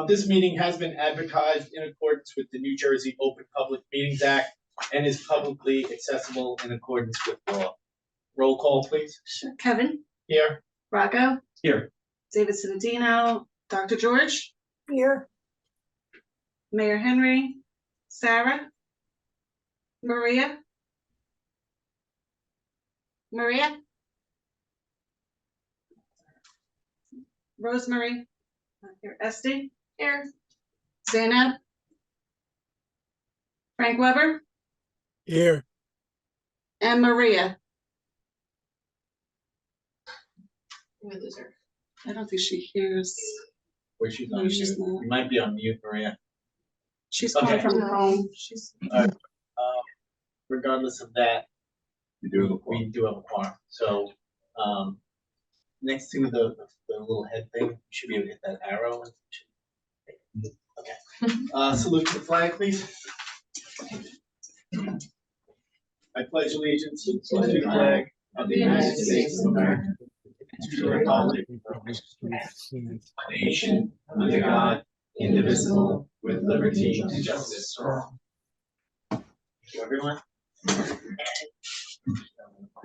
This meeting has been advertised in accordance with the New Jersey Open Public Meetings Act and is publicly accessible in accordance with law. Roll call, please. Sure. Kevin, Here. Rocco, Here. David Citadino, Dr. George, Here. Mayor Henry, Sarah, Maria, Rosemary, here, Esty, here, Zainab, Frank Weber, Here. and Maria. I don't think she hears. Where she's No, on she's mute. not. You might be on mute, Maria. She's calling Okay. from home. She's Regardless of that, You do have a we quorum. do have a quorum. So, next to the little head thing, you should be able to hit that arrow. Okay. Salute to the flag, please. I pledge allegiance to the flag of the United States of America, and to the republic for which it stands, one nation, under God, indivisible, with liberty and justice for all. Thank you, everyone.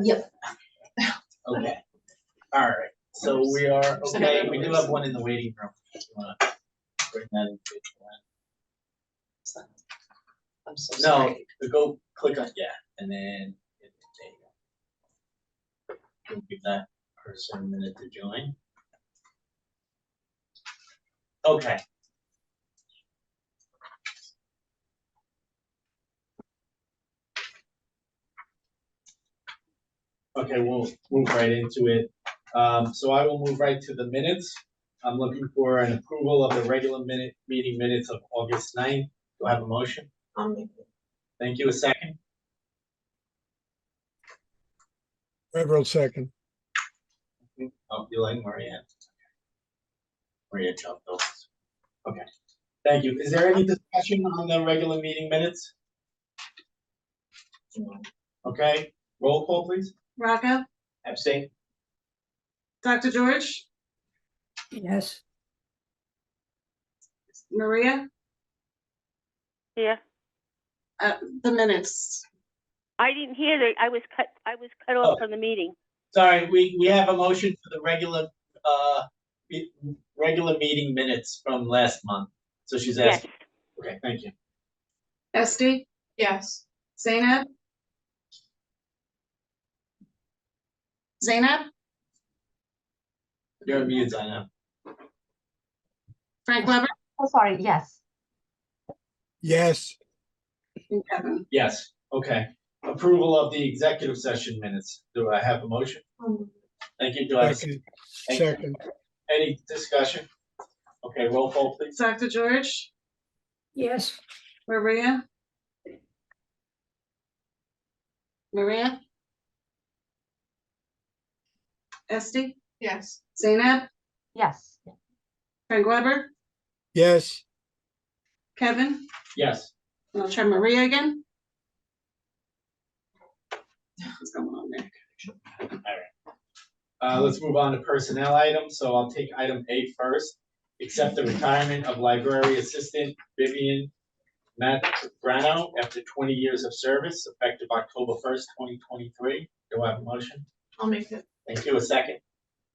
Yep. Okay. All right. So we are okay. We do have one in the waiting room. If you wanna bring that into it. I'm so No, sorry. go click on and then there you go. We'll give that person a minute to join. Okay. Okay, we'll move right into it. So I will move right to the minutes. I'm looking for an approval of the regular meeting minutes of August 9th. Do I have a motion? I'll make it. Thank you. A second? Reverend second. Oh, you like Maria? Maria jumped over. Okay. Thank you. Is there any discussion on the regular meeting minutes? Okay, roll call, please. Rocco, Abstain. Dr. George, Yes. Maria, Yeah, the minutes. I didn't hear that. I was cut Oh. off from the meeting. Sorry, we have a motion for the regular meeting minutes from last month. So she's Yes, asking. Okay, thank you. Esty, Yes. Zainab, You're on mute, Zainab. Frank Weber, Oh, sorry, yes. Yes. and Kevin. Yes, okay. Approval of the executive session minutes. Do I have a motion? Thank you. Do I have Second. Thank you. Second. any discussion? Okay, roll call, please. Dr. George, Yes. Maria, Esty, Yes. Zainab, Yes. Frank Weber, Yes. Kevin. Yes. I'll try Maria again. What's going on there? Let's move on to personnel items. So I'll take item A first. Accept the retirement of library assistant Vivian Matgrano after 20 years of service, effective October 1st, 2023. Do I have a motion? I'll make it. Thank you. A second?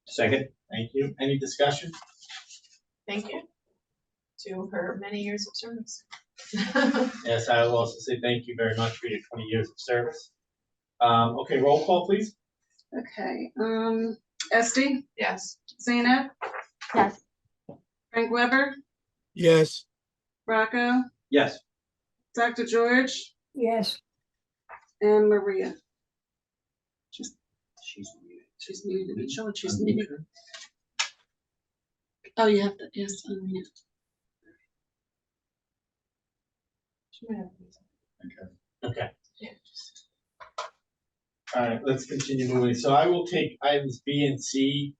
Second. Thank you. Any discussion? Thank you to her many years of service. Yes, I will also say thank you very much for your 20 years of service. Okay, roll call, please. Okay, Esty, Yes. Zainab, Yes. Frank Weber, Yes. Rocco, Yes. Dr. George, Yes. and Maria. She's muted. She's muted. It showed she's muted. Oh, you have to, yes, unmute. Okay. All right, let's continue moving. So I will take items B and C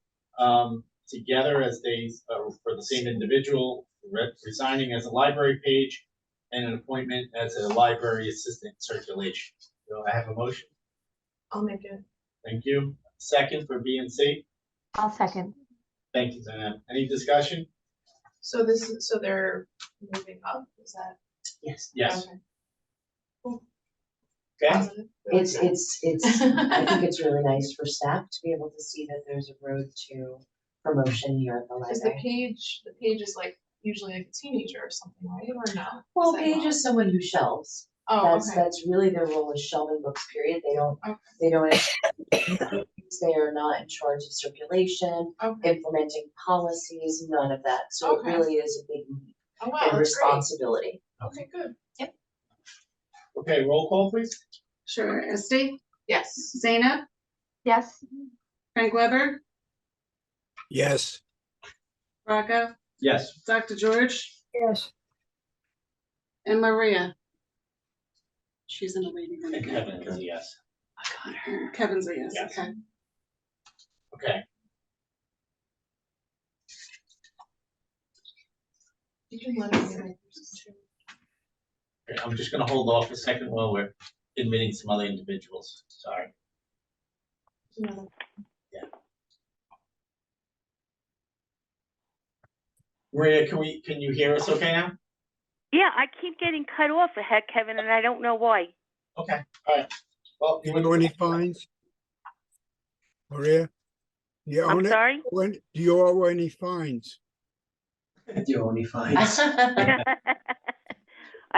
together as they, for the same individual, resigning as a library page and an appointment as a library assistant circulation. Do I have a motion? I'll make it. Thank you. Second for B and C. I'll second. Thank you, Zainab. Any discussion? So this is, so they're moving up, is that? Yes, Yes, Okay. okay, Positive? it's, I think it's really nice for staff to be able to see that there's a road to promotion here at the Is the library. page is like usually like a teenager or something, right, or no? Well, Is that Paige not? is someone who shelves. Oh, okay, That's really their role, is shelving books, period. They don't, okay, they are not in charge of circulation, okay. implementing policies, none of that. So it Okay. really is a big leap Oh, wow, in that's great. responsibility. Okay, good. okay, roll call, please. Sure, Esti, Yes. Zainab, Yes. Frank Weber, yes, Rocco, Yes. Dr. George, yes, and Maria. She's in the waiting room And again. Kevin is a yes. I got her. Kevin's a yes, Yes. okay. Okay, You can let me know. okay, I'm just gonna hold off a second while we're admitting some other individuals, sorry. No. Maria, can you hear us okay now? Yeah, I keep getting cut off ahead, Kevin, and I don't know why. Okay, all right. Well, do you know any fines? Maria? You I'm own it? sorry? When, do you owe any fines? You only find. I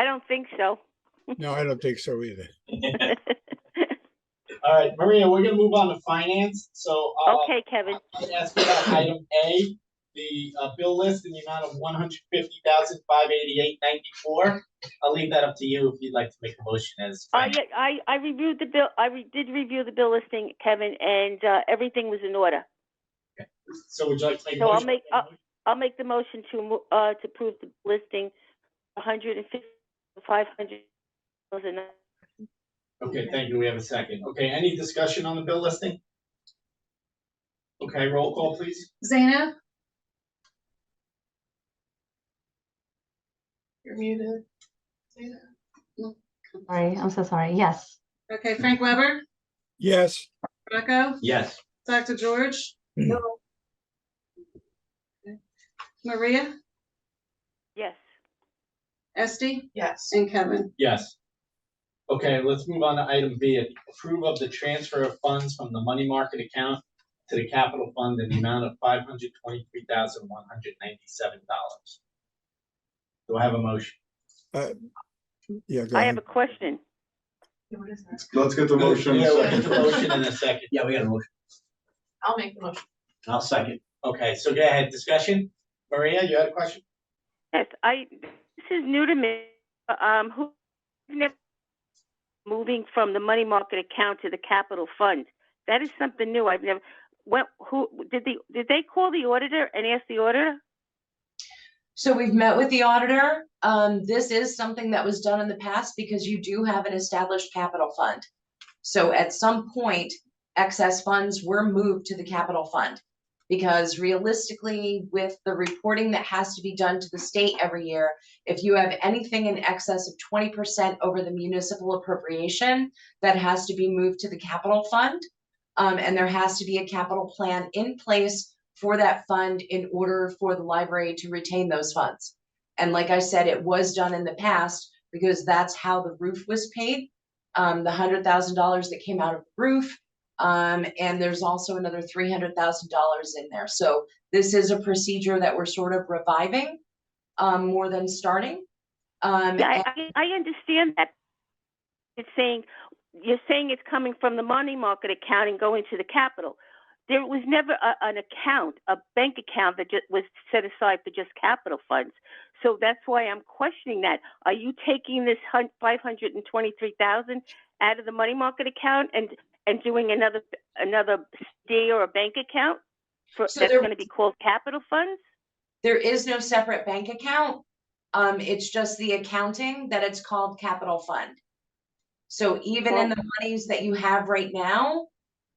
don't think so. No, I don't think so either. All right, Maria, we're gonna move on to finance, so, Okay, Kevin. I'll ask you about item A, the, bill list in the amount of $150,588.94. I'll leave that up to you if you'd like to make a motion as. Yeah, I reviewed the bill, did review the bill listing, Kevin, and, everything was in order. So would you like to make a So motion? I'll make the motion to approve the listing, 150, 500. Okay, thank you, we have a second. Okay, any discussion on the bill listing? Okay, roll call, please. Zainab, You're muted. Say that. Sorry, I'm so sorry. Yes. okay, Frank Weber, Yes, Rocco, Yes. Dr. George. No. Okay. Maria, Yes. Esti, Yes. and Kevin. Yes. Okay, let's move on to item B, approve of the transfer of funds from the money market account to the capital fund in the amount of $523,197. Do I have a motion? yeah, go I ahead. have a question. What is that? Let's get the motion in a Yeah, we'll get second. the motion in a second. Yeah, we got a motion. I'll make the motion. I'll second. Okay, so go ahead, discussion. Maria, you had a question? Yes, this is new to me. Who moving from the money market account to the capital fund? That is something new. I've never. Who did they call the auditor and ask the auditor? So we've met with the auditor. This is something that was done in the past because you do have an established capital fund. So at some point, excess funds were moved to the capital fund. Because realistically, with the reporting that has to be done to the state every year, if you have anything in excess of 20% over the municipal appropriation, that has to be moved to the capital fund. And there has to be a capital plan in place for that fund in order for the library to retain those funds. And like I said, it was done in the past because that's how the roof was paid. The $100,000 that came out of the roof. And there's also another $300,000 in there. So this is a procedure that we're sort of reviving, more than starting. Yeah, I understand that. You're saying it's coming from the money market account and going to the capital. There was never an account, a bank account that just was set aside for just capital funds. So that's why I'm questioning that. Are you taking this $523,000 out of the money market account and doing another CD or a bank account that's going to be called capital funds? There is no separate bank account. It's just the accounting that it's called capital fund. So even in the monies that you have right now,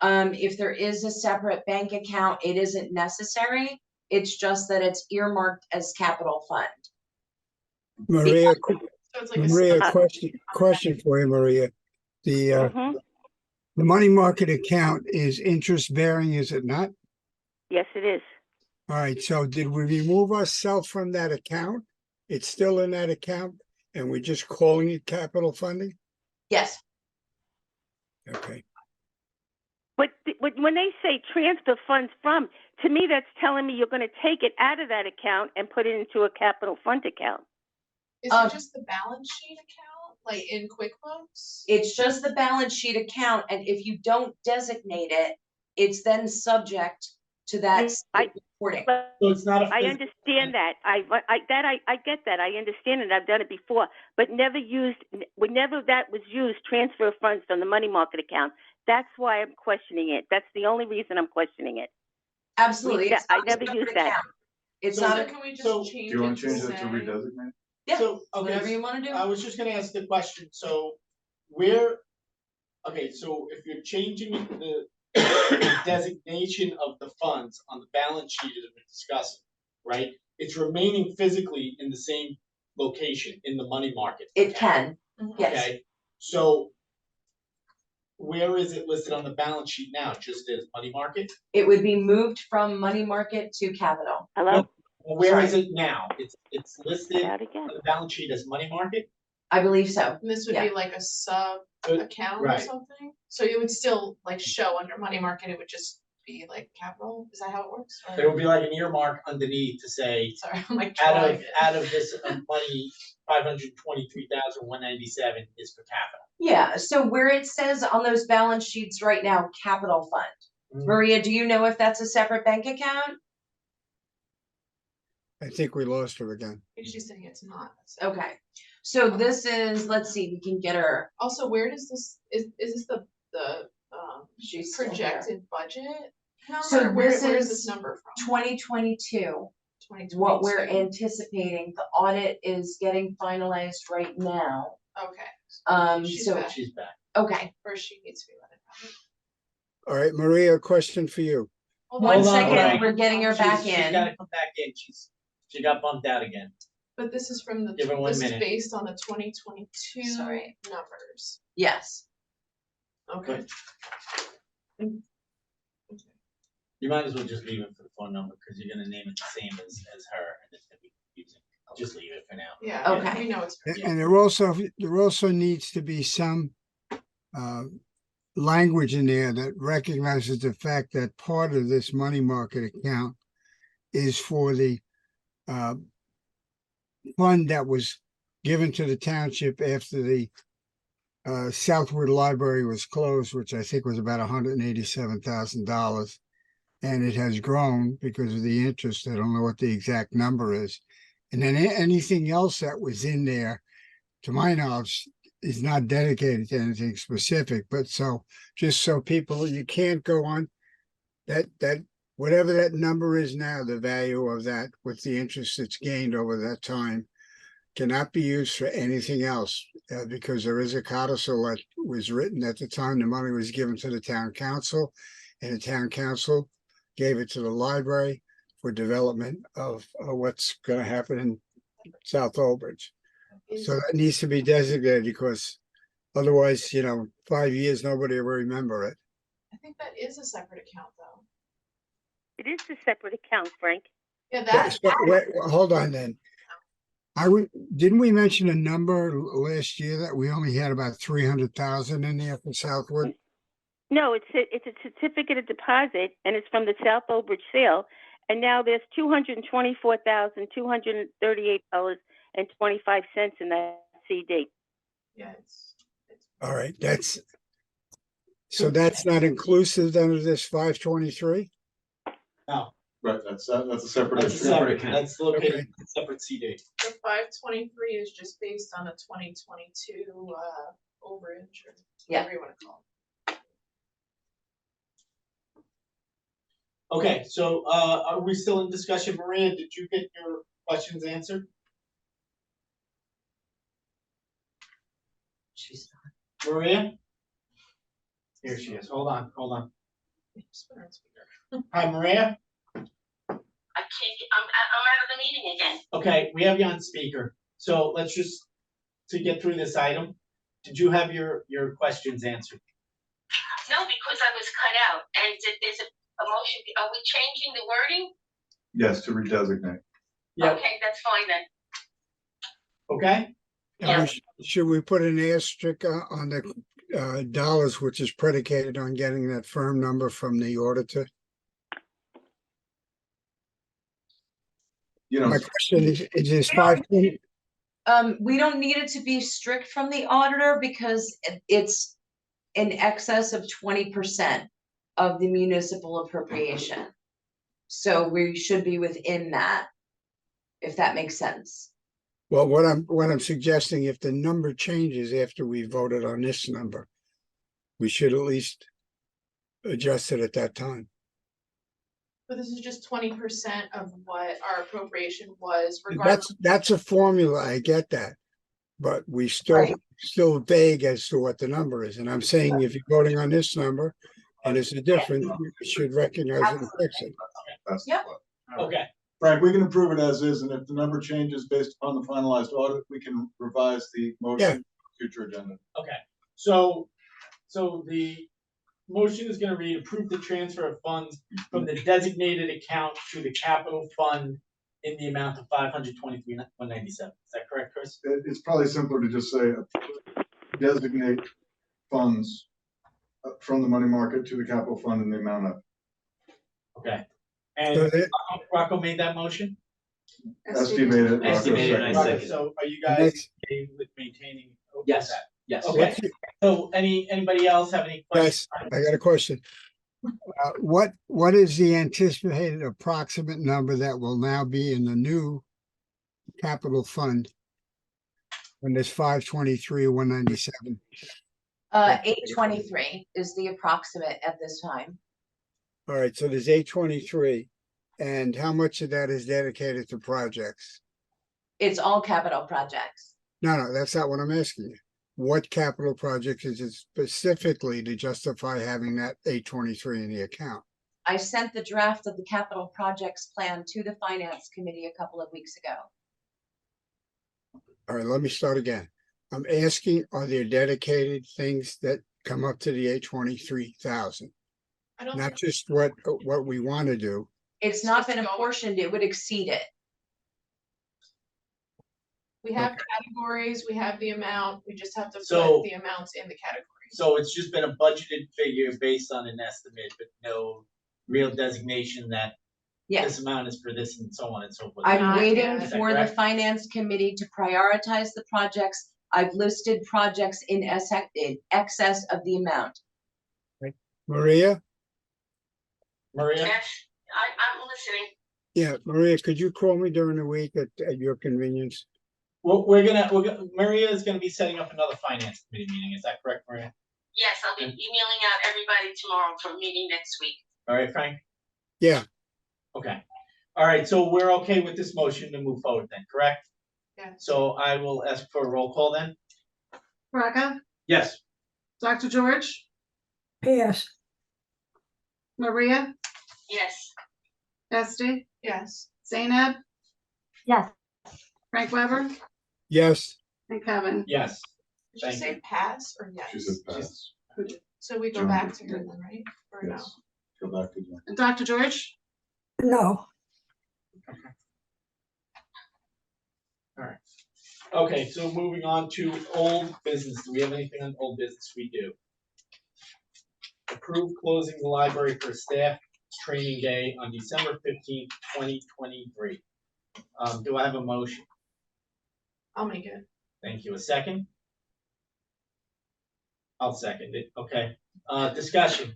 if there is a separate bank account, it isn't necessary. It's just that it's earmarked as capital fund. Maria, So it's like Maria, question for you, Maria. The money market account is interest bearing, is it not? Yes, it is. All right, so did we remove ourselves from that account? It's still in that account and we're just calling it capital funding? Yes, Okay, But when they say transfer funds from, to me, that's telling me you're going to take it out of that account and put it into a capital fund account. Is Um, it just the balance sheet account, like in QuickBooks? it's just the balance sheet account, and if you don't designate it, it's then subject to that state reporting. But So it's not a. I physical- understand that. I get that. I understand it. I've done it before, but whenever that was used, transfer funds from the money market account. That's why I'm questioning it. That's the only reason I'm questioning it. Absolutely. it's I not a never separate used that. account. It's So not So a, can we so- just change Do you want it to to change that to say? redesignate? yeah, So, whatever okay, you wanna do. I was just gonna ask the question, so okay, so if you're changing the designation of the funds on the balance sheet as we're discussing, right? It's remaining physically in the same location, in the money market. It account, can, Mhm. yes. Okay, so where is it listed on the balance sheet now? Just as money market? It would be moved from money market to capital. Hello? Well, where is Sorry. it now? It's listed Out on again. the balance sheet as money market? I believe so. And this would Yeah. be like a sub But- account or right. something? So it would still like show under money market, it would just be like capital? Is that how it works? Or- There will be like an earmark underneath to say, Sorry, I'm like out drawing of, it. out of this money, 523,197 is for capital. Yeah, so where it says on those balance sheets right now, capital fund. Mm. Maria, do you know if that's a separate bank account? I think we lost her again. She's saying it's not. So- Okay, so this is, let's see, we can get her, Also, where does this, is this the she's still here. projected budget number? So Where this is is this number from? 2022. 2022. What we're anticipating, the audit is getting finalized right now. Okay, She's So, back. She's back. okay, or she needs to be let know. All right, Maria, a question for you. Hold one on, Hold on, second, hold on. we're getting her back She's in. gotta come back in, she got bumped out again. But this is from the, Give her 1 this is minute. based on the 2022 Sorry. numbers. Yes, Okay. You might as well just leave it for the phone number, cause you're gonna name it the same as her, and it's gonna be confusing. Just leave it for now. Yeah, Okay. we know it's. And there also needs to be some language in there that recognizes the fact that part of this money market account is for the fund that was given to the township after the Southwood Library was closed, which I think was about $187,000. And it has grown because of the interest. I don't know what the exact number is. And then anything else that was in there, to my knowledge, is not dedicated to anything specific, but so, just so people, you can't go on that, whatever that number is now, the value of that with the interest that's gained over that time cannot be used for anything else, because there is a codicil that was written at the time the money was given to the town council, and the town council gave it to the library for development of what's gonna happen in South Old Bridge. So that needs to be designated, because otherwise, 5 years, nobody will remember it. I think that is a separate account though. It is a separate account, Frank. Yeah, But- that, wait, hold on then. Didn't we mention a number last year that we only had about 300,000 in there for Southwood? No, it's a certificate of deposit, and it's from the South Old Bridge sale. And now there's $224,238.25 in that CD. yeah, it's. All right, so that's not inclusive then of this 523? Right, that's a separate. That's a issue. separate, that's located Okay. in a separate CD. The 523 is just based on the 2022 overage or Yeah. whatever you wanna call Okay, so, are we still in discussion? Maria, did you get your questions answered? she's, Maria? Here she is, hold on. it. Just put her on speaker. Hi, Maria? I can't, I'm out of the meeting again. Okay, we have you on speaker, so let's just, to get through this item, did you have your questions answered? No, because I was cut out, and there's a motion, are we changing the wording? Yes, to redesignate. Yep. Okay, that's fine then. Okay, And should we put an asterisk on the dollars, which is predicated on getting that firm number from the auditor? You know, My question is this 520? We don't need it to be strict from the auditor because it's in excess of 20% of the municipal appropriation. So we should be within that, if that makes sense. Well, what I'm suggesting, if the number changes after we voted on this number, we should at least adjust it at that time. But this is just 20% of what our appropriation was regardless. That's a formula, I get that. But we Right. still vague as to what the number is. And I'm saying if you're voting on this number and it's a difference, we should recognize it and fix it. that's Yep. okay, Frank, we can approve it as is, and if the number changes based upon the finalized audit, we can revise the motion, future agenda. okay. So the motion is gonna read, approve the transfer of funds from the designated account to the capital fund in the amount of $523,197. Is that correct, Chris? It's probably simpler to just say designate funds from the money market to the capital fund in the amount of. Okay. So And that- Rocco made that motion? Esty made it. Rocco Estimated, I seconded Rocco, it. second. so are you And guys that's- okay with maintaining? Yes. that? Yes. Okay. So anybody else have any questions? Guys, I got a question. What is the anticipated approximate number that will now be in the new capital fund? When there's 523,197? 823 is the approximate at this time. All right, so there's 823. And how much of that is dedicated to projects? It's all capital projects. No, that's not what I'm asking you. What capital project is it specifically to justify having that 823 in the account? I sent the draft of the capital projects plan to the finance committee a couple of weeks ago. All right, let me start again. I'm asking, are there dedicated things that come up to the 823,000? I don't Not think just what we want to do. It's not just been go- apportioned, it would exceed it. we have categories, we have the amount, we just have to So- put the amounts in the categories. So it's just been a budgeted figure based on an estimate, but no real designation that Yes, this amount is for this and so on and so forth. I'm Not waiting yet. Is that for the correct? finance committee to prioritize the projects. I've listed projects in excess of the amount. Maria? Maria? Yes, I'm listening. Yeah, Maria, could you call me during the week at your convenience? Well, Maria is gonna be setting up another finance committee meeting. Is that correct, Maria? Yes, I'll be emailing out everybody tomorrow for a meeting next week. All right, Frank? Yeah, Okay. All right, so we're okay with this motion to move forward then, correct? Yeah. So I will ask for a roll call then. Rocco, Yes. Dr. George, Yes. Maria, Yes, Esty, Yes, Zainab, Yes. Frank Weber, yes, and Kevin. Yes. did she Thank say pass or yes? She said pass. So we go John back did. to her then, right? Or no? Yes. Go back to John. And Dr. George, No. Okay, so moving on to old business. Do we have anything on old business? We do. Approve closing the library for staff training day on December 15th, 2023. Do I have a motion? I'll make it. Thank you. A second? I'll second it. Okay. Discussion.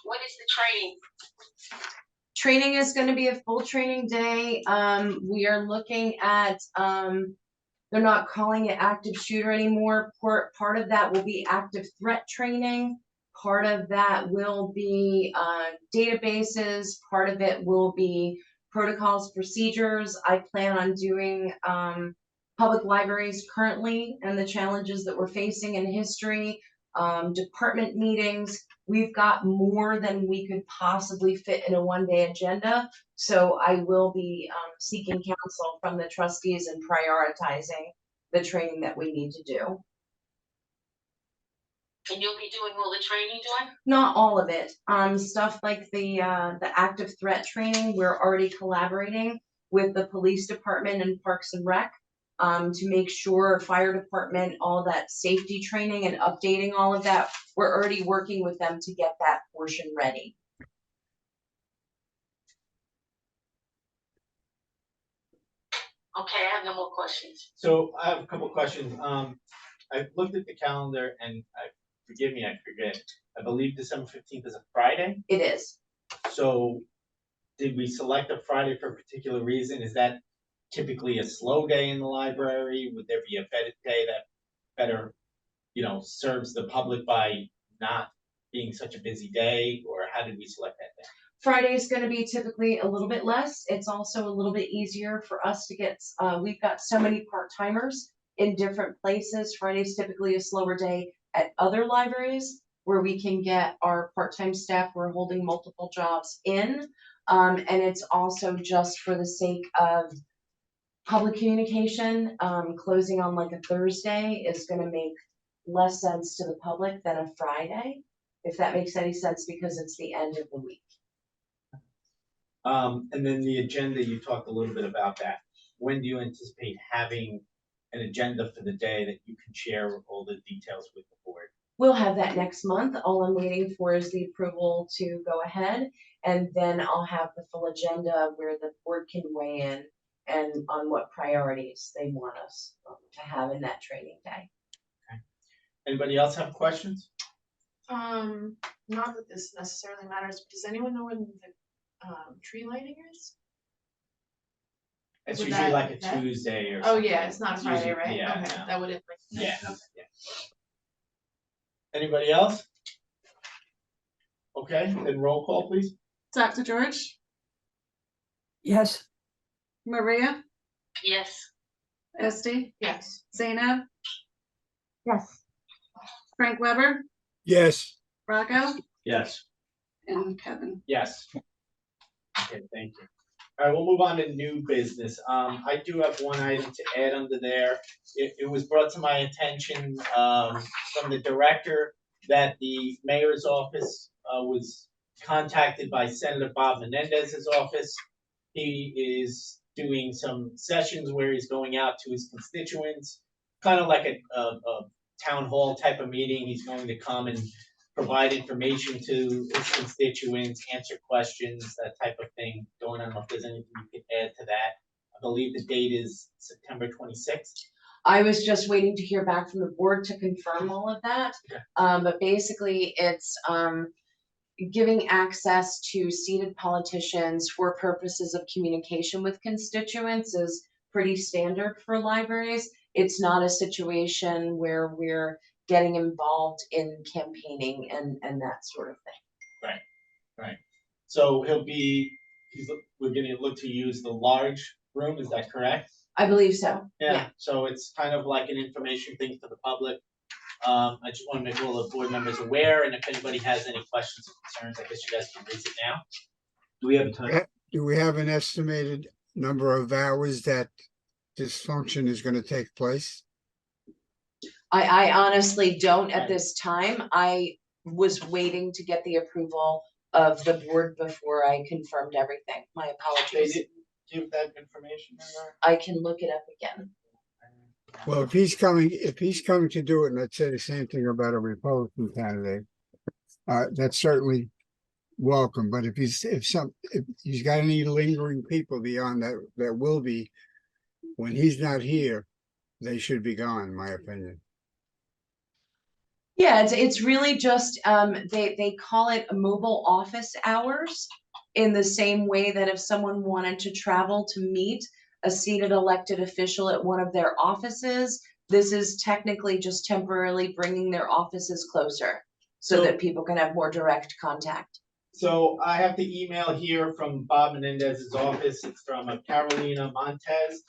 what is the training? Training is gonna be a full training day. We are looking at, they're not calling it active shooter anymore. Part of that will be active threat training. Part of that will be, databases. Part of it will be protocols, procedures. I plan on doing, public libraries currently and the challenges that we're facing in history, department meetings. We've got more than we could possibly fit in a one-day agenda. So I will be seeking counsel from the trustees and prioritizing the training that we need to do. And you'll be doing all the training, Dawn? Not all of it. Stuff like the active threat training, we're already collaborating with the police department and Parks and Rec to make sure fire department, all that safety training and updating all of that. We're already working with them to get that portion ready. Okay, I have no more questions. So I have a couple questions. I looked at the calendar and forgive me, I forget. I believe December 15th is a Friday. It is. So did we select a Friday for a particular reason? Is that typically a slow day in the library? Would there be a better day that better, serves the public by not being such a busy day? Or how did we select that day? Friday is going to be typically a little bit less. It's also a little bit easier for us to get, we've got so many part-timers in different places. Friday's typically a slower day at other libraries where we can get our part-time staff who are holding multiple jobs in. And it's also just for the sake of public communication. Closing on like a Thursday is going to make less sense to the public than a Friday, if that makes any sense, because it's the end of the week. And then the agenda, you talked a little bit about that. When do you anticipate having an agenda for the day that you can share all the details with the board? We'll have that next month. All I'm waiting for is the approval to go ahead. And then I'll have the full agenda where the board can weigh in and on what priorities they want us to have in that training day. Okay. Anybody else have questions? Not that this necessarily matters, but does anyone know when the tree lighting is? It's Would usually that- like a that- Tuesday or Oh, something. yeah, it's not a Friday, usually- right? Yeah, Okay, no. that wouldn't. Yeah, yeah. Anybody else? Okay, then roll call, please. Dr. George, Yes. Maria, Yes. Esty, Yes. Zainab, Yes. Frank Weber, Yes. Rocco, Yes. and Kevin. Yes. Okay, thank you. All right, we'll move on to new business. I do have one item to add under there. It was brought to my attention, from the director that the mayor's office, was contacted by Senator Bob Menendez's office. He is doing some sessions where he's going out to his constituents, kind of like a town hall type of meeting. He's going to come and provide information to his constituents, answer questions, that type of thing going on. I don't know if there's anything you could add to that. I believe the date is September 26th. I was just waiting to hear back from the board to confirm all of that. Okay. But basically it's giving access to seated politicians for purposes of communication with constituents is pretty standard for libraries. It's not a situation where we're getting involved in campaigning and that sort of thing. Right. So we're gonna look to use the large room, is that correct? I believe so. Yeah, so it's kind of like an information thing for the public. I just want to make all the board members aware, and if anybody has any questions or concerns, I guess you guys can raise it now. Do we have a time? Do we have an estimated number of hours that this function is gonna take place? I honestly don't at this time. I was waiting to get the approval of the board before I confirmed everything. My They apologies. didn't give that information in there? I can look it up again. Well, if he's coming to do it, and I'd say the same thing about a Republican candidate, that's certainly welcome, but if he's got any lingering people beyond that, that will be, when he's not here, they should be gone, in my opinion. Yeah, it's really just, they call it mobile office hours in the same way that if someone wanted to travel to meet a seated elected official at one of their offices, this is technically just temporarily bringing their offices closer so So- that people can have more direct contact. So I have the email here from Bob Menendez's office. It's from Carolina Montez.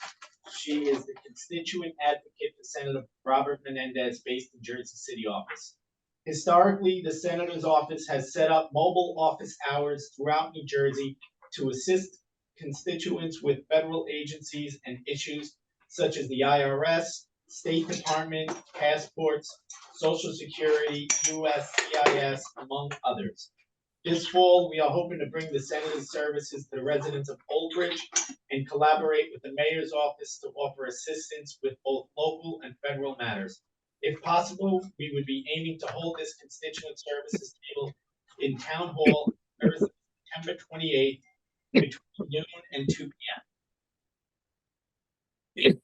She is the constituent advocate for Senator Robert Menendez based in Jersey City office. Historically, the senator's office has set up mobile office hours throughout New Jersey to assist constituents with federal agencies and issues such as the IRS, State Department, passports, Social Security, USCIS, among others. This fall, we are hoping to bring the Senator's services to the residents of Old Bridge and collaborate with the Mayor's office to offer assistance with both local and federal matters. If possible, we would be aiming to hold this constituent services table in Town Hall Thursday, September 28th, between noon and 2 p.m.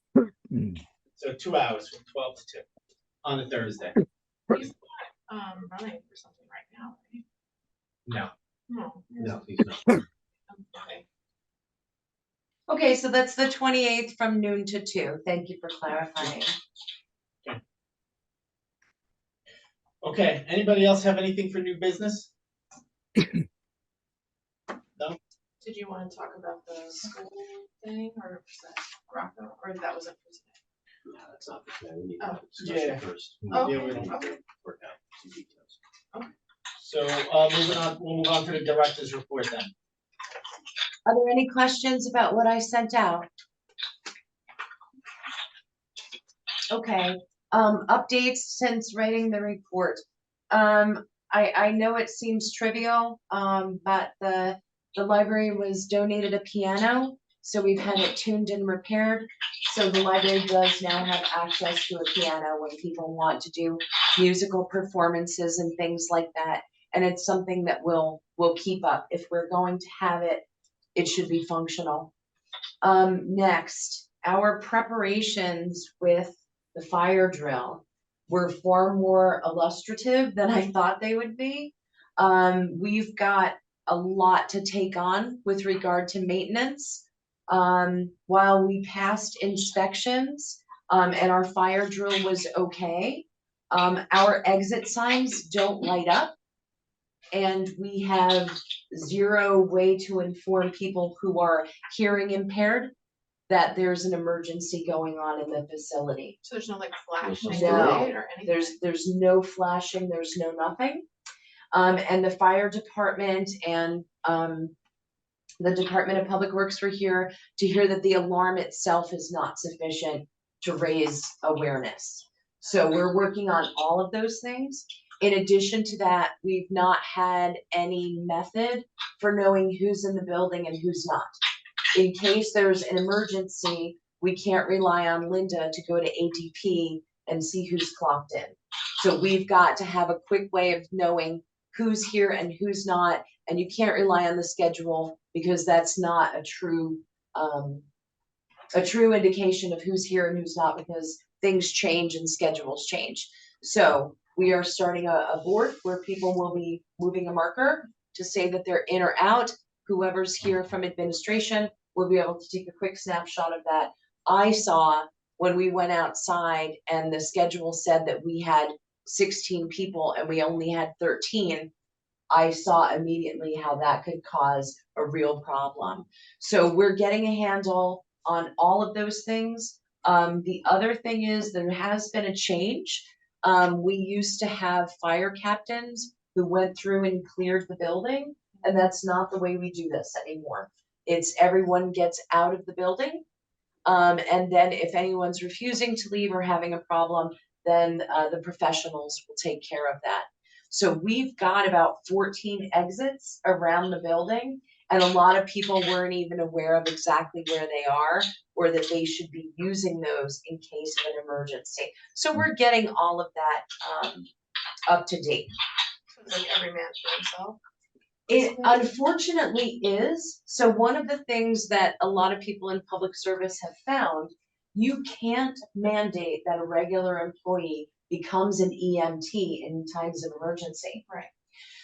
So 2 hours from 12 to 2 on a Thursday. He's not, running for something right now, right? No. No. No, he's not. Okay. Okay, so that's the 28th from noon to 2. Thank you for clarifying. Okay, anybody else have anything for new business? No? Did you want to talk about the school thing, or was that Rocco, or that wasn't for today? No, that's not the plan. We need to Oh. have a discussion Yeah. first. Oh, Yeah, we need okay. to work out some details. So, we'll move on to the director's report then. Are there any questions about what I sent out? Okay, updates since writing the report. I know it seems trivial, but the library was donated a piano, so we've had it tuned and repaired. So the library does now have access to a piano when people want to do musical performances and things like that. And it's something that we'll keep up. If we're going to have it, it should be functional. Next, our preparations with the fire drill were far more illustrative than I thought they would be. We've got a lot to take on with regard to maintenance. While we passed inspections, and our fire drill was okay, our exit signs don't light up. And we have zero way to inform people who are hearing impaired that there's an emergency going on in the facility. So there's no like flashing No. light or anything? There's no flashing, there's no nothing. And the fire department and the Department of Public Works were here to hear that the alarm itself is not sufficient to raise awareness. So we're working on all of those things. In addition to that, we've not had any method for knowing who's in the building and who's not. In case there's an emergency, we can't rely on Linda to go to ADP and see who's clocked in. So we've got to have a quick way of knowing who's here and who's not, and you can't rely on the schedule because that's not a true indication of who's here and who's not, because things change and schedules change. So we are starting a board where people will be moving a marker to say that they're in or out. Whoever's here from administration will be able to take a quick snapshot of that. I saw when we went outside and the schedule said that we had 16 people and we only had 13, I saw immediately how that could cause a real problem. So we're getting a handle on all of those things. The other thing is there has been a change. We used to have fire captains who went through and cleared the building, and that's not the way we do this anymore. It's everyone gets out of the building. And then if anyone's refusing to leave or having a problem, then the professionals will take care of that. So we've got about 14 exits around the building, and a lot of people weren't even aware of exactly where they are or that they should be using those in case of an emergency. So we're getting all of that up to date. So it's like every man for himself? It unfortunately is. So one of the things that a lot of people in public service have found, you can't mandate that a regular employee becomes an EMT in times of emergency. Right.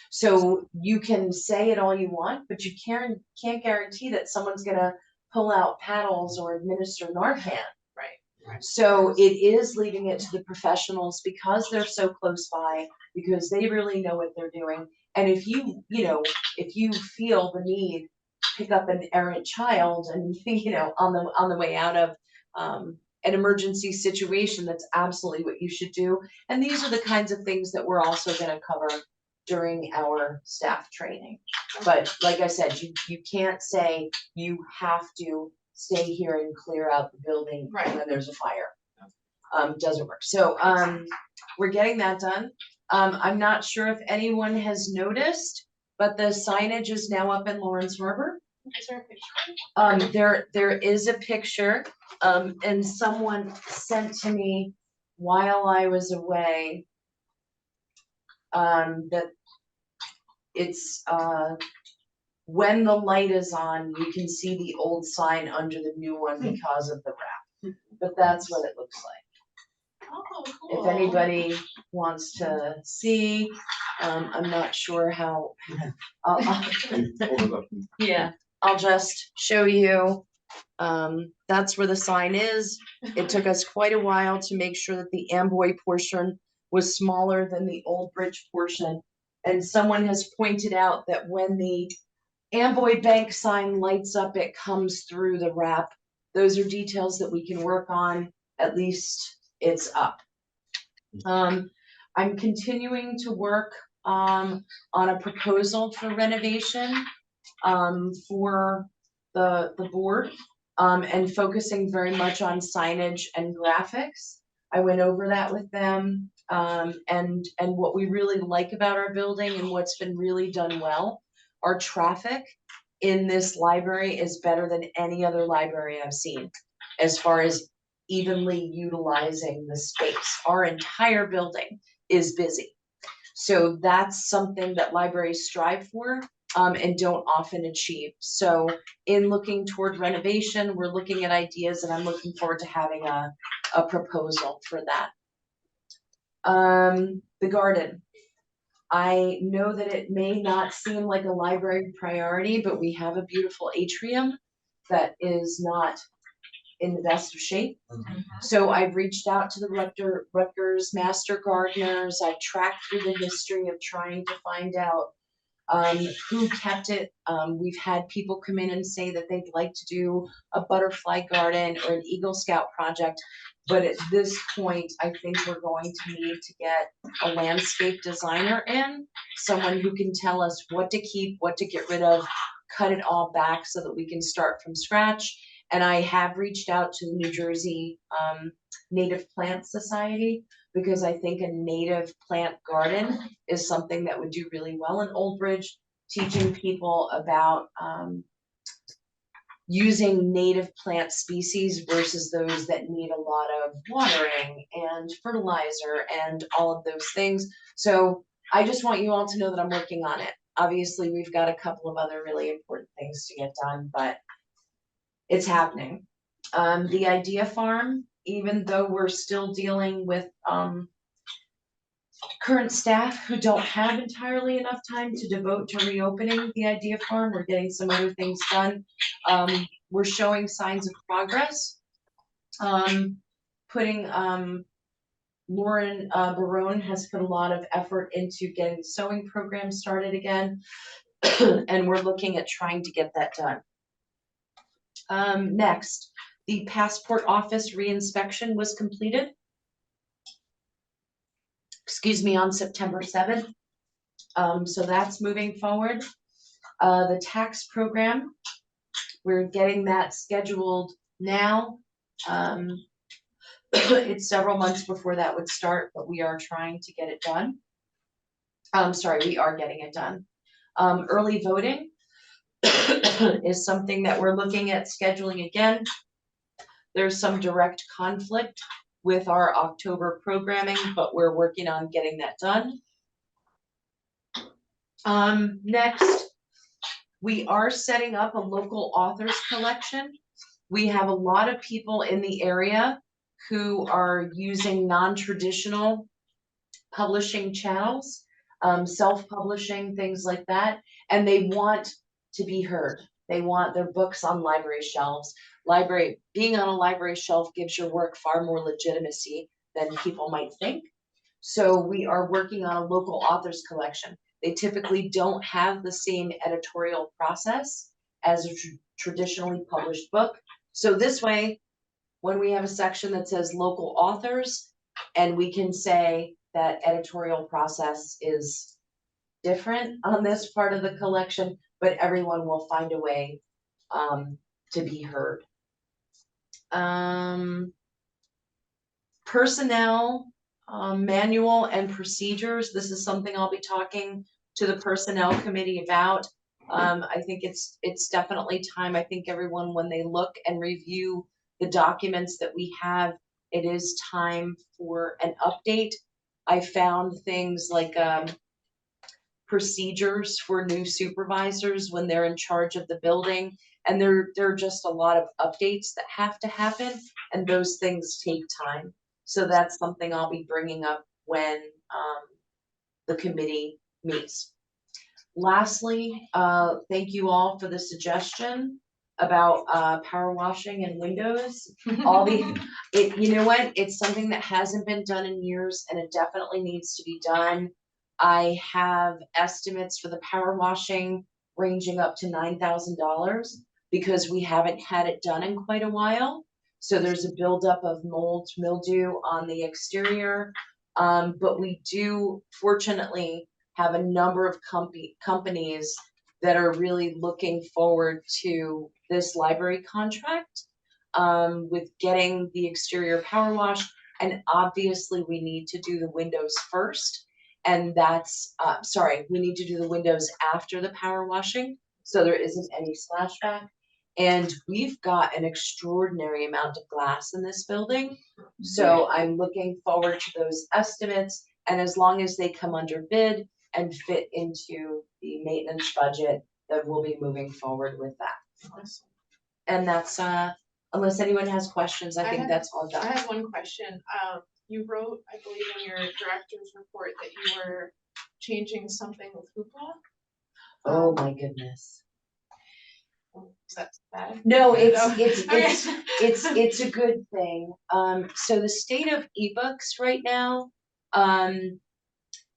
So you can say it all you want, but you can't guarantee that someone's gonna pull out paddles or administer Narcan. Right. So it is leaving it to the professionals because they're so close by, because they really know what they're doing. And if you feel the need, pick up an errant child and, on the way out of an emergency situation, that's absolutely what you should do. And these are the kinds of things that we're also gonna cover during our staff training. But like I said, you can't say you have to stay here and clear out the building Right. when there's a fire. doesn't work. So, we're getting that done. I'm not sure if anyone has noticed, but the signage is now up in Lawrence Harbor. Is there a picture? There is a picture, and someone sent to me while I was away. That it's, when the light is on, you can see the old sign under the new one because of the wrap. But that's what it looks like. Oh, If cool. anybody wants to see, I'm not sure how. I'll- Yeah, I'll just show you. That's where the sign is. It took us quite a while to make sure that the Amboy portion was smaller than the Old Bridge portion. And someone has pointed out that when the Amboy Bank sign lights up, it comes through the wrap. Those are details that we can work on. At least it's up. I'm continuing to work on a proposal for renovation for the board, and focusing very much on signage and graphics. I went over that with them, and what we really like about our building and what's been really done well, our traffic in this library is better than any other library I've seen as far as evenly utilizing the space. Our entire building is busy. So that's something that libraries strive for, and don't often achieve. So in looking toward renovation, we're looking at ideas, and I'm looking forward to having a proposal for that. The garden. I know that it may not seem like a library priority, but we have a beautiful atrium that is not in the best of shape. So I've reached out to the Rutgers master gardeners. I've tracked through the history of trying to find out who kept it. We've had people come in and say that they'd like to do a butterfly garden or an Eagle Scout project. But at this point, I think we're going to need to get a landscape designer in, someone who can tell us what to keep, what to get rid of, cut it all back so that we can start from scratch. And I have reached out to the New Jersey Native Plant Society, because I think a native plant garden is something that would do really well in Old Bridge, teaching people about using native plant species versus those that need a lot of watering and fertilizer and all of those things. So I just want you all to know that I'm working on it. Obviously, we've got a couple of other really important things to get done, but it's happening. The Idea Farm, even though we're still dealing with current staff who don't have entirely enough time to devote to reopening the Idea Farm, we're getting some other things done. We're showing signs of progress. Lauren Barone has put a lot of effort into getting the sewing program started again, and we're looking at trying to get that done. Next, the passport office reinspection was completed. Excuse me, on September 7th. So that's moving forward. The tax program, we're getting that scheduled now. It's several months before that would start, but we are trying to get it done. We are getting it done. Early voting is something that we're looking at scheduling again. There's some direct conflict with our October programming, but we're working on getting that done. Next, we are setting up a local authors collection. We have a lot of people in the area who are using non-traditional publishing channels, self-publishing, things like that, and they want to be heard. They want their books on library shelves. Being on a library shelf gives your work far more legitimacy than people might think. So we are working on a local authors collection. They typically don't have the same editorial process as a traditionally published book. So this way, when we have a section that says local authors, and we can say that editorial process is different on this part of the collection, but everyone will find a way to be heard. Personnel, manual and procedures, this is something I'll be talking to the personnel committee about. I think it's definitely time. I think everyone, when they look and review the documents that we have, it is time for an update. I found things like, procedures for new supervisors when they're in charge of the building. And there are just a lot of updates that have to happen, and those things take time. So that's something I'll be bringing up when the committee meets. Lastly, thank you all for the suggestion about power washing and windows. You know what? It's something that hasn't been done in years, and it definitely needs to be done. I have estimates for the power washing ranging up to $9,000 because we haven't had it done in quite a while. So there's a buildup of mold, mildew on the exterior. But we do fortunately have a number of companies that are really looking forward to this library contract, with getting the exterior power wash. And obviously we need to do the windows first. And that's, we need to do the windows after the power washing, so there isn't any splashback. And we've got an extraordinary amount of glass in this building. So I'm looking forward to those estimates. And as long as they come under bid and fit into the maintenance budget, then we'll be moving forward with that. Awesome. And that's, unless anyone has questions, I think have- that's all I done. have one question. You wrote, I believe in your director's report that you were changing something with Hoopla. Oh my goodness. Is that bad? No, it's Okay. it's a good thing. So the state of ebooks right now,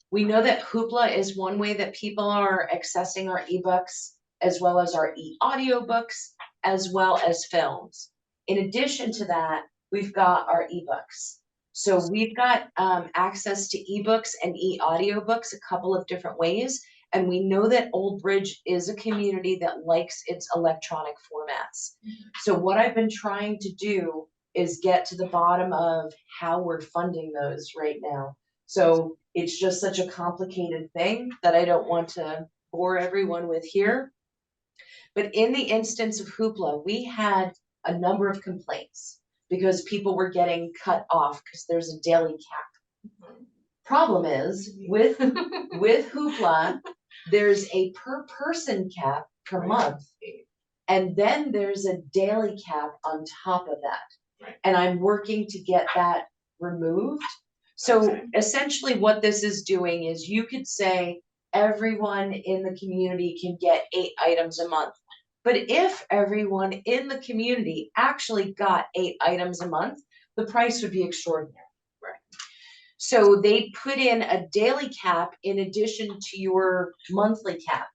we know that Hoopla is one way that people are accessing our ebooks, as well as our e-audiobooks, as well as films. In addition to that, we've got our ebooks. So we've got access to ebooks and e-audiobooks a couple of different ways. And we know that Old Bridge is a community that likes its electronic formats. So what I've been trying to do is get to the bottom of how we're funding those right now. So it's just such a complicated thing that I don't want to bore everyone with here. But in the instance of Hoopla, we had a number of complaints because people were getting cut off because there's a daily cap. Problem is, with Hoopla, there's a per person cap per month. And then there's a daily cap on top of that. And I'm working to get that removed. So essentially what this is doing is you could say everyone in the community can get 8 items a month. But if everyone in the community actually got 8 items a month, the price would be extraordinary. So they put in a daily cap in addition to your monthly cap,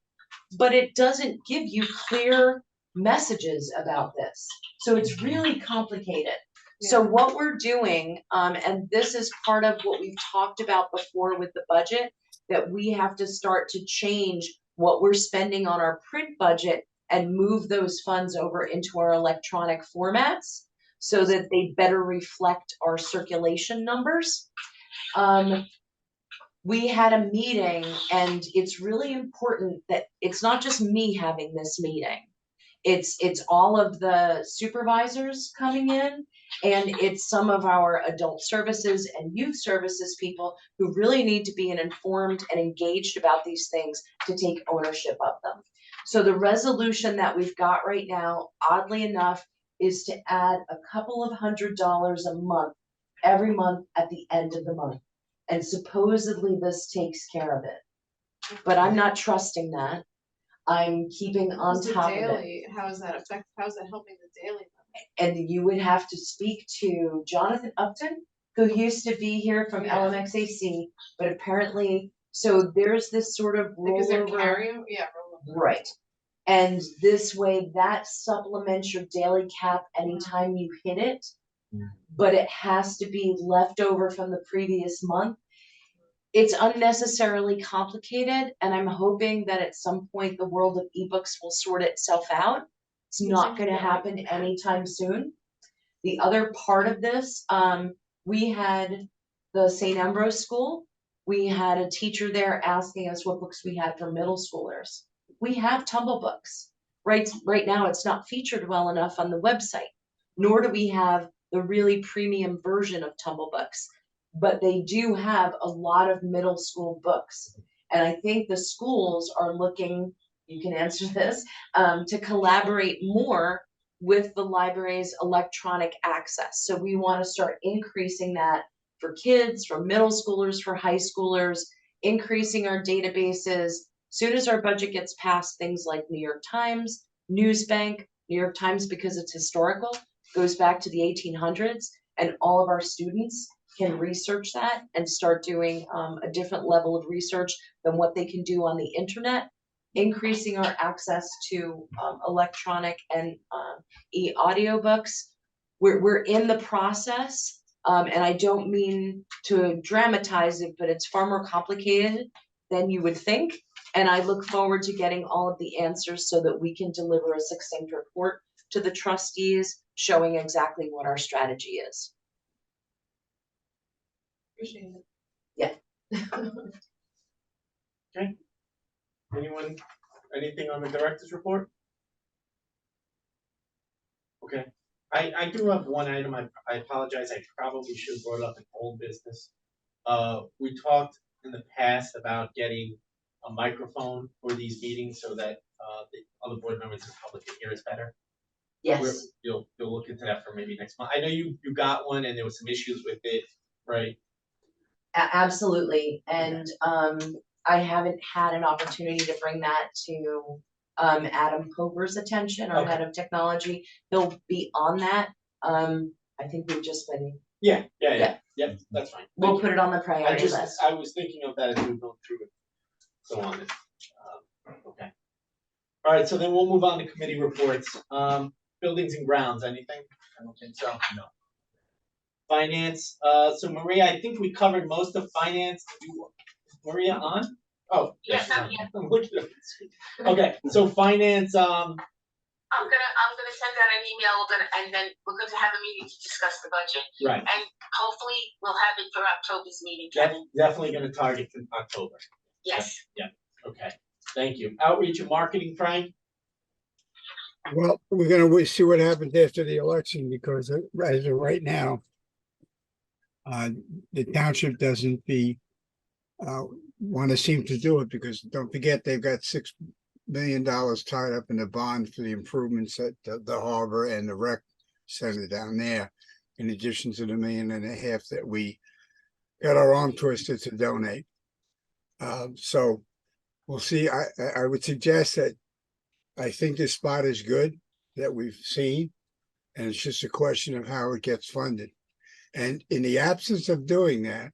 but it doesn't give you clear messages about this. So it's really complicated. So what we're doing, and this is part of what we've talked about before with the budget, that we have to start to change what we're spending on our print budget and move those funds over into our electronic formats so that they better reflect our circulation numbers. We had a meeting, and it's really important that it's not just me having this meeting. It's all of the supervisors coming in, and it's some of our adult services and youth services people who really need to be informed and engaged about these things to take ownership of them. So the resolution that we've got right now, oddly enough, is to add a couple of $100 a month, every month at the end of the month. And supposedly this takes care of it. But I'm not trusting that. I'm keeping on What's the top of it. daily? How is that helping the daily? And you would have to speak to Jonathan Upton, who used to be here from Yeah. LMXAC, but apparently, so there's this sort of Because they're rollover. carrying, yeah, rollover. Right. And this way that supplements your daily cap anytime you hit it, but it has to be left over from the previous month. It's unnecessarily complicated, and I'm hoping that at some point the world of ebooks will sort itself out. It's not going to happen anytime soon. The other part of this, We had the St. Ambrose School. We had a teacher there asking us what books we had for middle schoolers. We have Tumble books. Right now, it's not featured well enough on the website, nor do we have the really premium version of Tumble books. But they do have a lot of middle school books. And I think the schools are looking, you can answer this, to collaborate more with the library's electronic access. So we want to start increasing that for kids, for middle schoolers, for high schoolers, increasing our databases. Soon as our budget gets past things like New York Times, Newsbank, New York Times, because it's historical, goes back to the 1800s, and all of our students can research that and start doing a different level of research than what they can do on the internet, increasing our access to electronic and e-audiobooks. We're in the process, and I don't mean to dramatize it, but it's far more complicated than you would think. And I look forward to getting all of the answers so that we can deliver a succinct report to the trustees showing exactly what our strategy is. Appreciate it. Yeah. Anyone, anything on the director's report? Okay, I do have one item, I apologize, I probably should have brought it up in old business. We talked in the past about getting a microphone for these meetings so that, the other board members and public can hear us better. Yes, You'll look into that for maybe next month. I know you got one and there was some issues with it, right? absolutely. And I haven't had an opportunity to bring that to Adam Cover's attention, our head of technology. He'll be on that. I think we've just been, Yeah, Yeah. that's fine. we'll Thank put you. it on the priority list. I was thinking of that as we go through it, so on it. Okay. All right, so then we'll move on to committee reports. Buildings and grounds, anything? I don't think so. No. Finance, so Maria, I think we covered most of finance. Maria on? Oh. Yes, she's I'm on. here. I'm looking at the screen. Okay, so finance, I'm gonna send out an email, and then we're going to have a meeting to discuss the budget. right, And hopefully we'll have it for October's meeting, Kevin. definitely gonna target to October. Yes. Okay, thank you. Outreach and marketing, Frank? Well, we're gonna see what happens after the election because as of right now, the township doesn't want to seem to do it because don't forget, they've got $6 million tied up in the bond for the improvements at the harbor and the rec center down there, in addition to the $1.5 million that we got our arm twisted to donate. So we'll see. I would suggest that I think this spot is good that we've seen, and it's just a question of how it gets funded. And in the absence of doing that,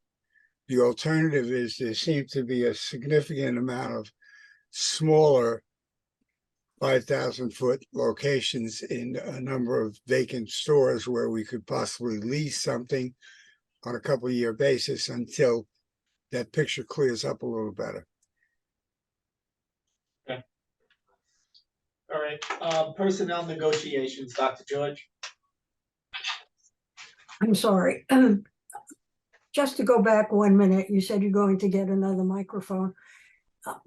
the alternative is there seems to be a significant amount of smaller 5,000-foot locations in a number of vacant stores where we could possibly lease something on a couple-year basis until that picture clears up a little better. All right, personnel negotiations, Dr. George? I'm sorry. Just to go back 1 minute, you said you're going to get another microphone.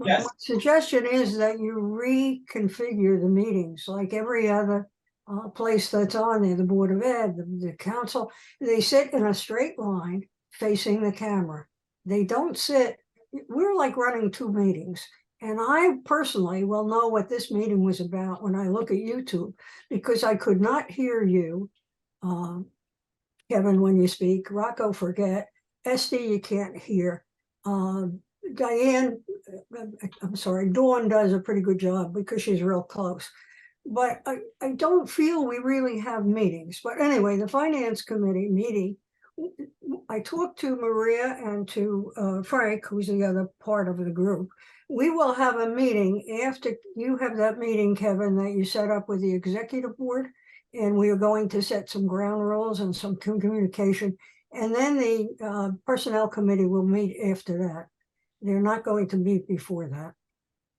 Yes. My suggestion is that you reconfigure the meetings like every other place that's on there, the Board of Ed, the council. They sit in a straight line facing the camera. They don't sit, we're like running 2 meetings. And I personally will know what this meeting was about when I look at YouTube, because I could not hear you, Kevin, when you speak. Rocco, forget. Esty, you can't hear. Diane, I'm sorry, Dawn does a pretty good job because she's real close. But I don't feel we really have meetings. But anyway, the Finance Committee meeting, I talked to Maria and to Frank, who's the other part of the group. We will have a meeting after you have that meeting, Kevin, that you set up with the executive board. And we are going to set some ground rules and some communication. And then the personnel committee will meet after that. They're not going to meet before that.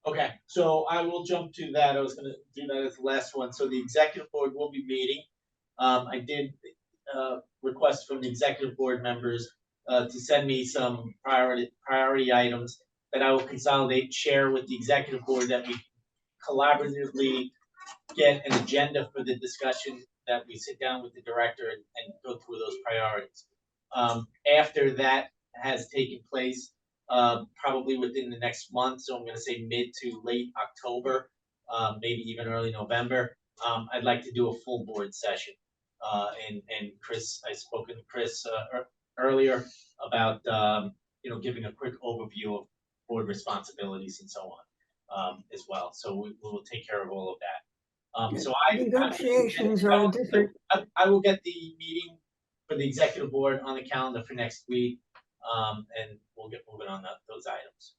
Okay, so I will jump to that. I was gonna do that as the last one. So the executive board will be meeting. I did request from the executive board members to send me some priority items that I will consolidate, share with the executive board, that we collaboratively get an agenda for the discussion, that we sit down with the director and go through those priorities. After that has taken place, probably within the next month, so I'm gonna say mid to late October, maybe even early November, I'd like to do a full board session. And Chris, I spoken to Chris earlier about giving a quick overview of board responsibilities and so on, as well. So we will take care of all of that. So Negotiations are different. I will get the meeting for the executive board on the calendar for next week, and we'll get moving on those items.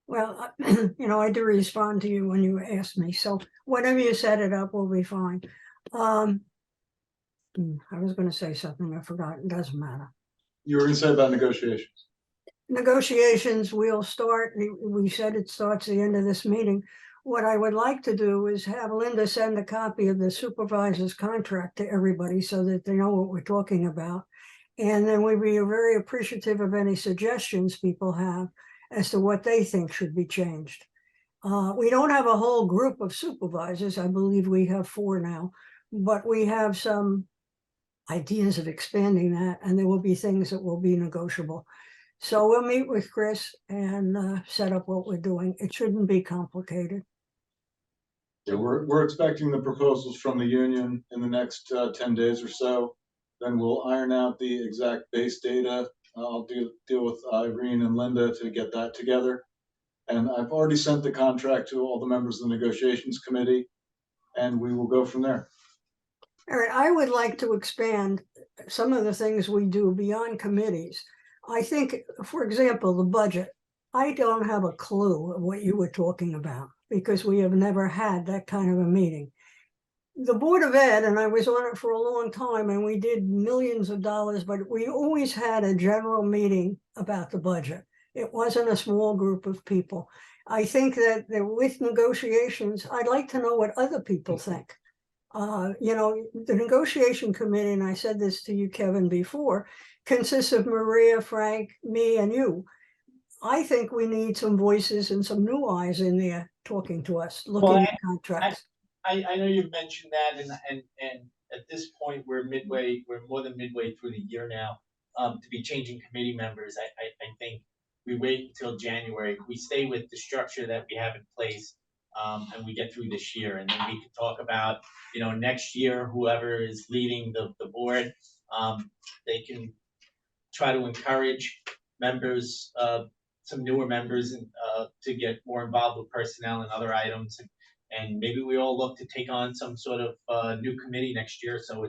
Well, I do respond to you when you ask me, so whatever you set it up will be fine. I was gonna say something, I forgot, it doesn't matter. You were gonna say about negotiations. Negotiations will start, we said it starts the end of this meeting. What I would like to do is have Linda send a copy of the supervisor's contract to everybody so that they know what we're talking about. And then we'd be very appreciative of any suggestions people have as to what they think should be changed. We don't have a whole group of supervisors. I believe we have 4 now, but we have some ideas of expanding that, and there will be things that will be negotiable. So we'll meet with Chris and set up what we're doing. It shouldn't be complicated. Yeah, we're expecting the proposals from the union in the next 10 days or so. Then we'll iron out the exact base data. I'll deal with Irene and Linda to get that together. And I've already sent the contract to all the members of the negotiations committee, and we will go from there. All right, I would like to expand some of the things we do beyond committees. I think, for example, the budget. I don't have a clue of what you were talking about because we have never had that kind of a meeting. The Board of Ed, and I was on it for a long time, and we did millions of dollars, but we always had a general meeting about the budget. It wasn't a small group of people. I think that with negotiations, I'd like to know what other people think. The negotiation committee, and I said this to you, Kevin, before, consists of Maria, Frank, me, and you. I think we need some voices and some new eyes in there talking to us, looking at contracts. I know you mentioned that, and at this point, we're more than midway through the year now. To be changing committee members, I think we wait until January. We stay with the structure that we have in place, and we get through this year, and then we can talk about, next year, whoever is leading the board, they can try to encourage members, some newer members, to get more involved with personnel and other items. And maybe we all look to take on some sort of new committee next year, so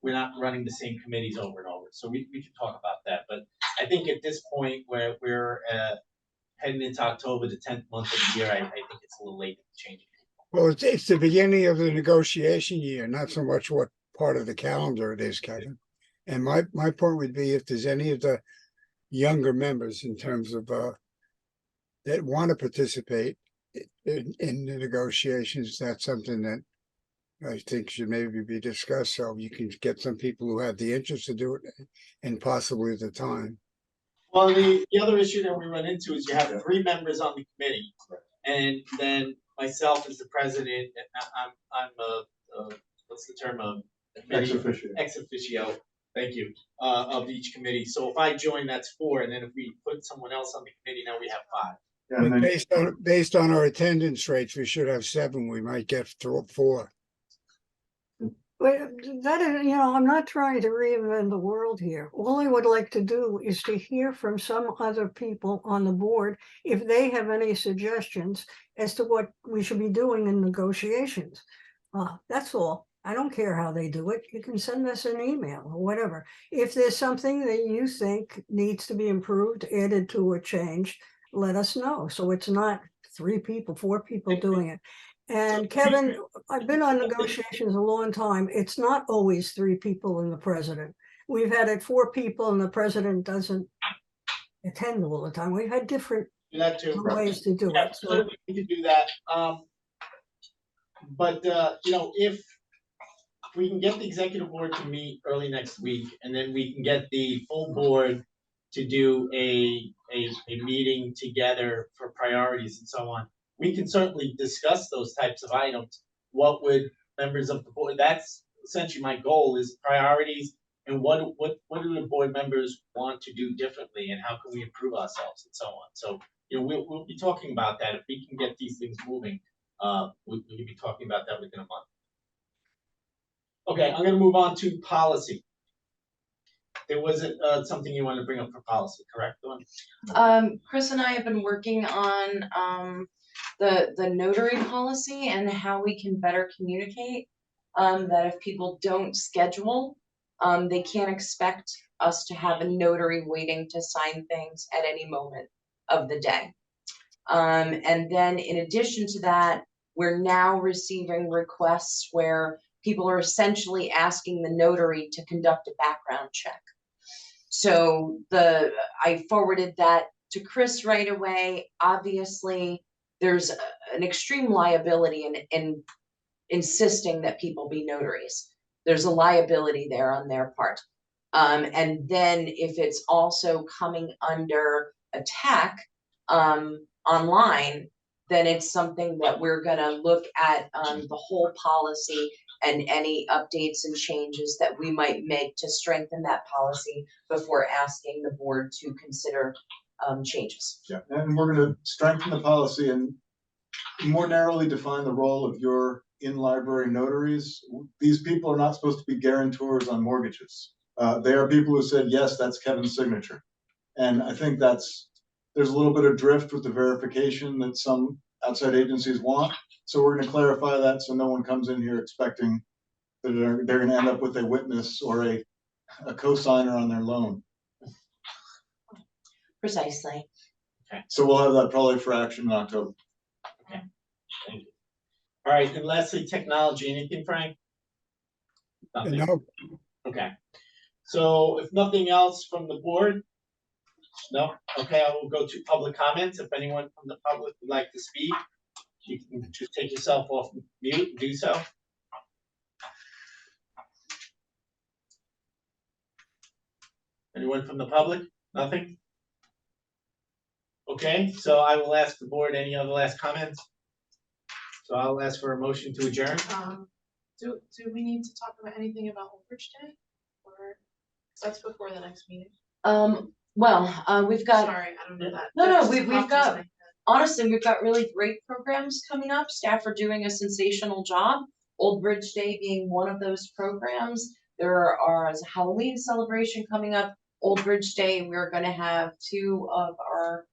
we're not running the same committees over and over. So we can talk about that. But I think at this point, where we're heading into October, the 10th month of the year, I think it's a little late to change it. Well, it's the beginning of the negotiation year, not so much what part of the calendar it is, Kevin. And my point would be, if there's any of the younger members in terms of that want to participate in the negotiations, that's something that I think should maybe be discussed, so you can get some people who have the interest to do it and possibly the time. Well, the other issue that we run into is you have 3 members on the committee, and then myself as the president, I'm what's the term of Ex officio. Ex officio, thank you, of each committee. So if I join, that's 4, and then if we put someone else on the committee, now we have 5. Yeah, and then, Based on our attendance rates, we should have 7. We might get 4. But that is, I'm not trying to reinvent the world here. All I would like to do is to hear from some other people on the board if they have any suggestions as to what we should be doing in negotiations. That's all. I don't care how they do it. You can send us an email or whatever. If there's something that you think needs to be improved, added to, or changed, let us know. So it's not 3 people, 4 people doing it. And Kevin, I've been on negotiations a long time. It's not always 3 people and the president. We've had it 4 people and the president doesn't attend all the time. We've had different ways to do it. So We can do that. But if we can get the executive board to meet early next week, and then we can get the full board to do a meeting together for priorities and so on. We can certainly discuss those types of items. What would members of the board, that's essentially my goal, is priorities and what do the board members want to do differently and how can we improve ourselves and so on. So, we'll be talking about that. If we can get these things moving, we can be talking about that within a month. Okay, I'm gonna move on to policy. There wasn't something you wanted to bring up for policy, correct, Dawn? Chris and I have been working on the notary policy and how we can better communicate. That if people don't schedule, they can't expect us to have a notary waiting to sign things at any moment of the day. And then in addition to that, we're now receiving requests where people are essentially asking the notary to conduct a background check. So I forwarded that to Chris right away. Obviously, there's an extreme liability in insisting that people be notaries. There's a liability there on their part. And then if it's also coming under attack online, then it's something that we're gonna look at the whole policy and any updates and changes that we might make to strengthen that policy before asking the board to consider changes. Yeah, and we're gonna strengthen the policy and more narrowly define the role of your in-library notaries. These people are not supposed to be guarantors on mortgages. They are people who said, yes, that's Kevin's signature. And I think there's a little bit of drift with the verification that some outside agencies want. So we're gonna clarify that so no one comes in here expecting that they're gonna end up with a witness or a co-signer on their loan. Precisely. So we'll have that probably for action in October. Okay, thank you. All right, and lastly, technology, anything, Frank? Nothing? No, Okay, so if nothing else from the board? No, okay, I will go to public comments. If anyone from the public would like to speak, you can just take yourself off mute and do so. Anyone from the public? Nothing? Okay, so I will ask the board, any other last comments? So I'll ask for a motion to adjourn. Do we need to talk about anything about Old Bridge Day? Or, that's before the next meeting? We've got, Sorry, I don't know that. No, That just we've popped into got- my head. honestly, we've got really great programs coming up. Staff are doing a sensational job. Old Bridge Day being one of those programs. There are a Halloween celebration coming up. Old Bridge Day, we're gonna have 2 of our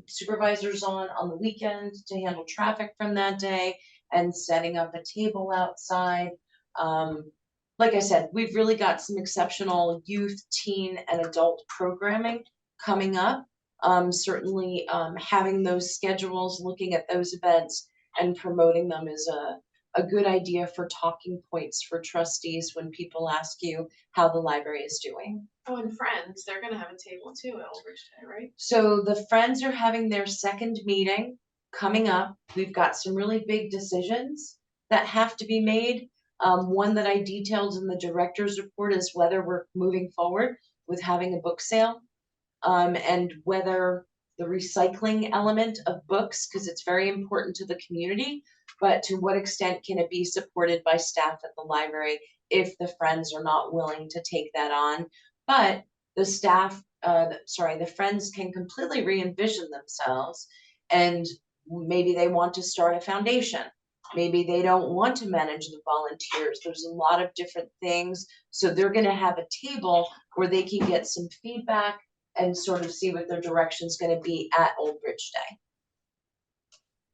supervisors on the weekend to handle traffic from that day and setting up a table outside. Like I said, we've really got some exceptional youth, teen, and adult programming coming up. Certainly, having those schedules, looking at those events and promoting them is a good idea for talking points for trustees when people ask you how the library is doing. Oh, and Friends, they're gonna have a table too at Old Bridge Day, right? So the Friends are having their second meeting coming up. We've got some really big decisions that have to be made. One that I detailed in the director's report is whether we're moving forward with having a book sale. And whether the recycling element of books, because it's very important to the community, but to what extent can it be supported by staff at the library if the Friends are not willing to take that on? But the the Friends can completely re-envision themselves, and maybe they want to start a foundation. Maybe they don't want to manage the volunteers. There's a lot of different things. So they're gonna have a table where they can get some feedback and sort of see what their direction's gonna be at Old Bridge Day.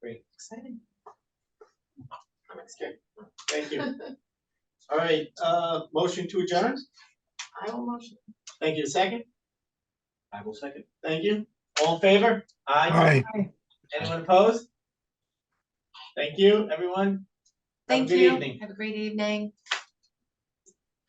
Great, Exciting. I'm excited. Thank you. All right, motion to adjourn. I will motion. Thank you. Second. I will second. Thank you. All in favor? aye. Anyone opposed? Thank you, everyone. Have a Thank good you. evening. Have a great evening.